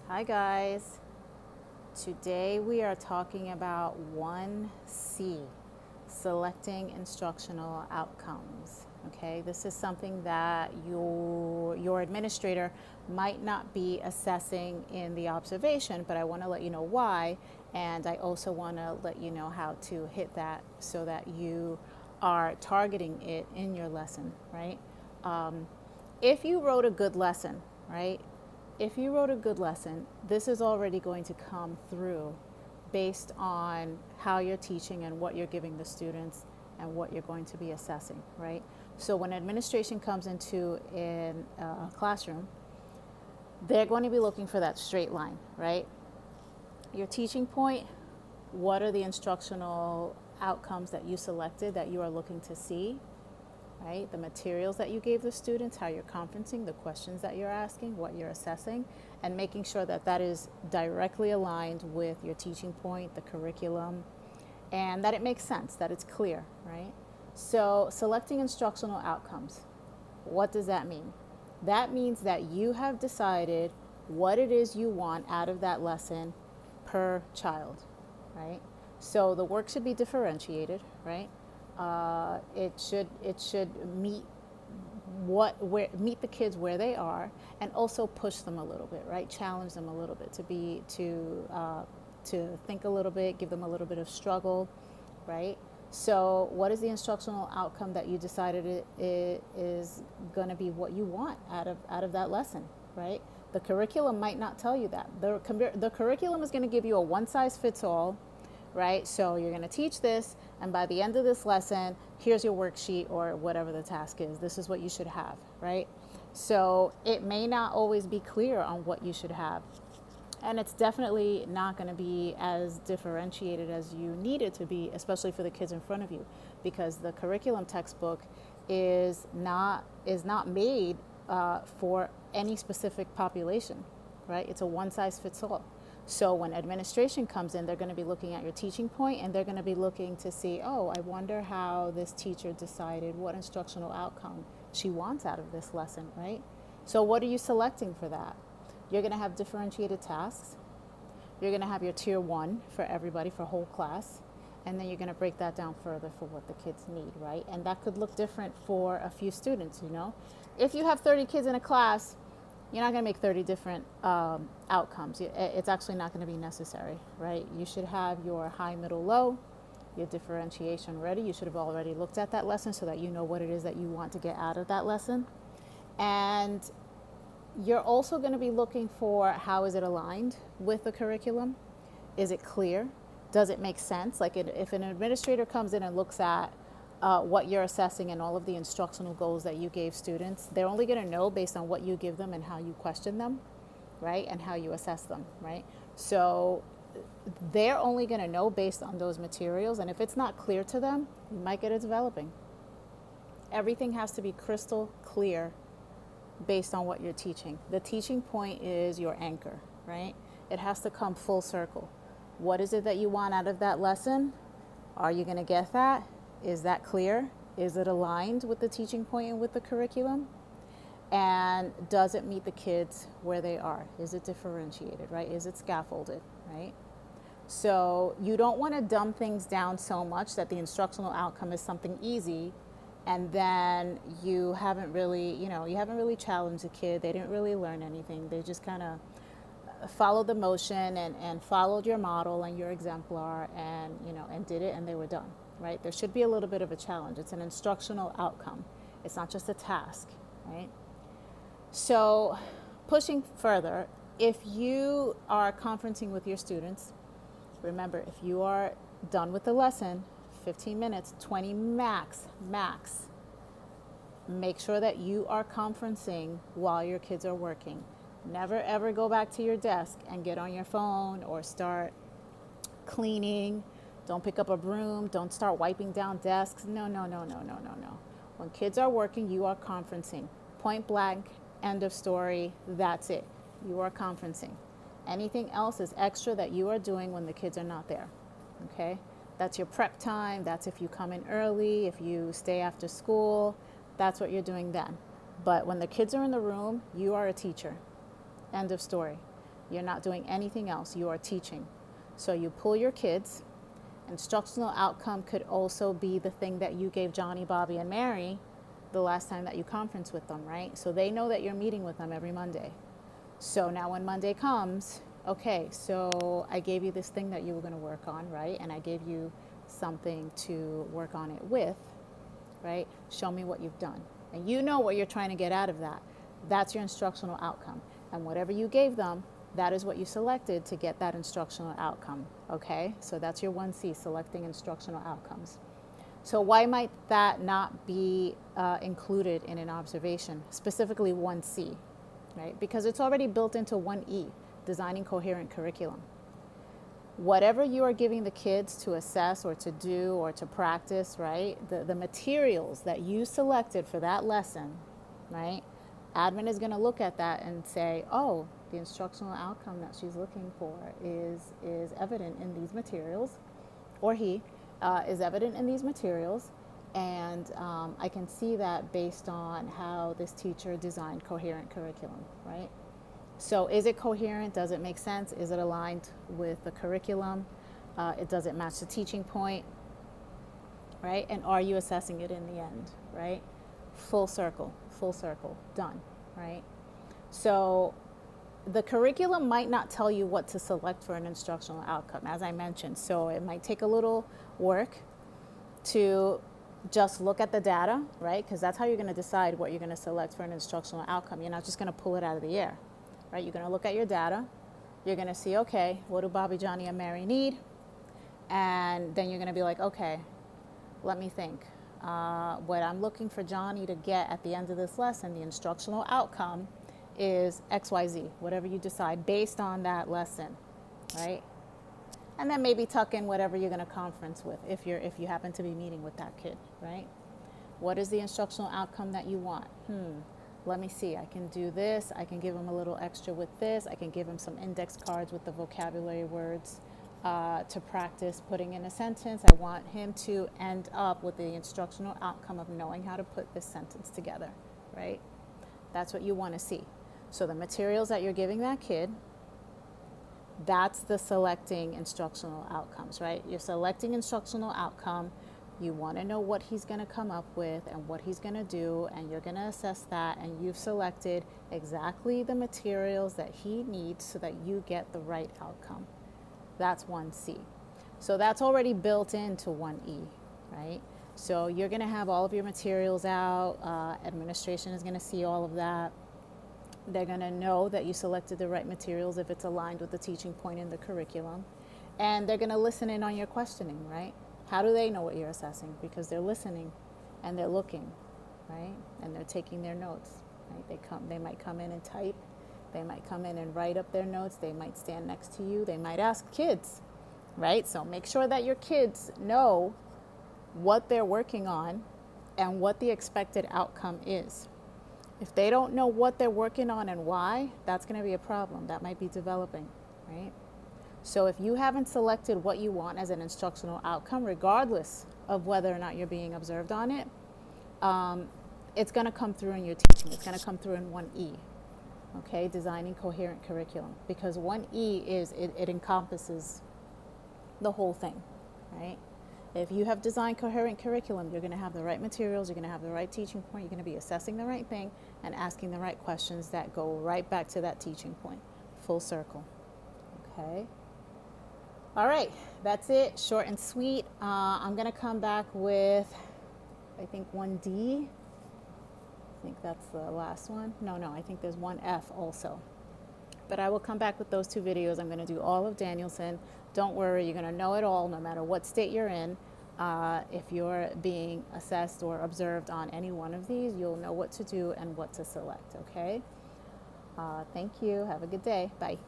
Hi guys. Today we are talking about 1C, selecting instructional outcomes. Okay, this is something that your administrator might not be assessing in the observation, but I want to let you know why, and I also want to let you know how to hit that so that you are targeting it in your lesson, right? If you wrote a good lesson, right? If you wrote a good lesson, this is already going to come through based on how you're teaching and what you're giving the students and what you're going to be assessing, right? So when administration comes into a classroom, they're going to be looking for that straight line, right? Your teaching point, what are the instructional outcomes that you selected that you are looking to see, right? The materials that you gave the students, how you're conferencing, the questions that you're asking, what you're assessing, and making sure that that is directly aligned with your teaching point, the curriculum, and that it makes sense, that it's clear, right? So, selecting instructional outcomes, what does that mean? That means that you have decided what it is you want out of that lesson per child, right? So the work should be differentiated, right? It should meet the kids where they are, and also push them a little bit, right? Challenge them a little bit to think a little bit, give them a little bit of struggle, right? So what is the instructional outcome that you decided it is going to be what you want out of that lesson, right? The curriculum might not tell you that. The curriculum is going to give you a one size fits all, right? So you're going to teach this, and by the end of this lesson, here's your worksheet or whatever the task is. This is what you should have, right? So it may not always be clear on what you should have. And it's definitely not going to be as differentiated as you need it to be, especially for the kids in front of you, because the curriculum textbook is not made for any specific population, right? It's a one size fits all. So when administration comes in, they're going to be looking at your teaching point, and they're going to be looking to see, oh, I wonder how this teacher decided what instructional outcome she wants out of this lesson, right? So what are you selecting for that? You're going to have differentiated tasks. You're going to have your tier one for everybody, for whole class. And then you're going to break that down further for what the kids need, right? And that could look different for a few students, you know? If you have 30 kids in a class, you're not going to make 30 different outcomes. It's actually not going to be necessary, right? You should have your high, middle, low, your differentiation ready. You should have already looked at that lesson so that you know what it is that you want to get out of that lesson. And you're also going to be looking for how is it aligned with the curriculum? Is it clear? Does it make sense? Like if an administrator comes in and looks at what you're assessing and all of the instructional goals that you gave students, they're only going to know based on what you give them and how you question them, right? And how you assess them, right? So they're only going to know based on those materials. And if it's not clear to them, you might get it developing. Everything has to be crystal clear based on what you're teaching. The teaching point is your anchor, right? It has to come full circle. What is it that you want out of that lesson? Are you going to get that? Is that clear? Is it aligned with the teaching point and with the curriculum? And does it meet the kids where they are? Is it differentiated, right? Is it scaffolded, right? So you don't want to dumb things down so much that the instructional outcome is something easy, and then you haven't really challenged the kid. They didn't really learn anything. They just kind of followed the motion and followed your model and your exemplar, and did it, and they were done, right? There should be a little bit of a challenge. It's an instructional outcome. It's not just a task, right? So pushing further, if you are conferencing with your students, remember, if you are done with the lesson, 15 minutes, 20 max, make sure that you are conferencing while your kids are working. Never ever go back to your desk and get on your phone or start cleaning. Don't pick up a broom. Don't start wiping down desks. No, no, no, no, no, no, no. When kids are working, you are conferencing. Point blank, end of story. That's it. You are conferencing. Anything else is extra that you are doing when the kids are not there. Okay? That's your prep time. That's if you come in early, if you stay after school. That's what you're doing then. But when the kids are in the room, you are a teacher. End of story. You're not doing anything else. You are teaching. So you pull your kids. Instructional outcome could also be the thing that you gave Johnny, Bobby, and Mary the last time that you conference with them, right? So they know that you're meeting with them every Monday. So now when Monday comes, okay, so I gave you this thing that you were going to work on, right? And I gave you something to work on it with, right? Show me what you've done. And you know what you're trying to get out of that. That's your instructional outcome. And whatever you gave them, that is what you selected to get that instructional outcome, okay? So that's your 1C, selecting instructional outcomes. So why might that not be included in an observation, specifically 1C, right? Because it's already built into 1E, designing coherent curriculum. Whatever you are giving the kids to assess or to do or to practice, right? The materials that you selected for that lesson, right? Admin is going to look at that and say, oh, the instructional outcome that she's looking for is evident in these materials, or he is evident in these materials, and I can see that based on how this teacher designed coherent curriculum, right? So is it coherent? Does it make sense? Is it aligned with the curriculum? Does it match the teaching point, right? And are you assessing it in the end, right? Full circle, done, right? So the curriculum might not tell you what to select for an instructional outcome, as I mentioned. So it might take a little work to just look at the data, right? Because that's how you're going to decide what you're going to select for an instructional outcome. You're not just going to pull it out of the air, right? You're going to look at your data. You're going to see, okay, what do Bobby, Johnny, and Mary need? And then you're going to be like, okay, let me think. What I'm looking for Johnny to get at the end of this lesson, the instructional outcome, is XYZ, whatever you decide based on that lesson, right? And then maybe tuck in whatever you're going to conference with if you happen to be meeting with that kid, right? What is the instructional outcome that you want? Let me see. I can do this. I can give him a little extra with this. I can give him some index cards with the vocabulary words to practice putting in a sentence. I want him to end up with the instructional outcome of knowing how to put this sentence together, right? That's what you want to see. So the materials that you're giving that kid, that's the selecting instructional outcomes, right? You're selecting instructional outcome. You want to know what he's going to come up with and what he's going to do, and you're going to assess that, and you've selected exactly the materials that he needs so that you get the right outcome. That's 1C. So that's already built into 1E, right? So you're going to have all of your materials out. Administration is going to see all of that. They're going to know that you selected the right materials if it's aligned with the teaching point in the curriculum. And they're going to listen in on your questioning, right? How do they know what you're assessing? Because they're listening and they're looking, right? And they're taking their notes, right? They might come in and type. They might come in and write up their notes. They might stand next to you. They might ask kids, right? So make sure that your kids know what they're working on and what the expected outcome is. If they don't know what they're working on and why, that's going to be a problem. That might be developing, right? So if you haven't selected what you want as an instructional outcome, regardless of whether or not you're being observed on it, it's going to come through in your teaching. It's going to come through in 1E, okay? Designing coherent curriculum. Because 1E it encompasses the whole thing, right? If you have designed coherent curriculum, you're going to have the right materials, you're going to have the right teaching point, you're going to be assessing the right thing and asking the right questions that go right back to that teaching point. Full circle, okay? All right, that's it, short and sweet. I'm going to come back with, I think, 1D. I think that's the last one. No, I think there's 1F also. But I will come back with those two videos. I'm going to do all of Danielson. Don't worry, you're going to know it all no matter what state you're in. If you're being assessed or observed on any one of these, you'll know what to do and what to select, okay? Thank you. Have a good day. Bye.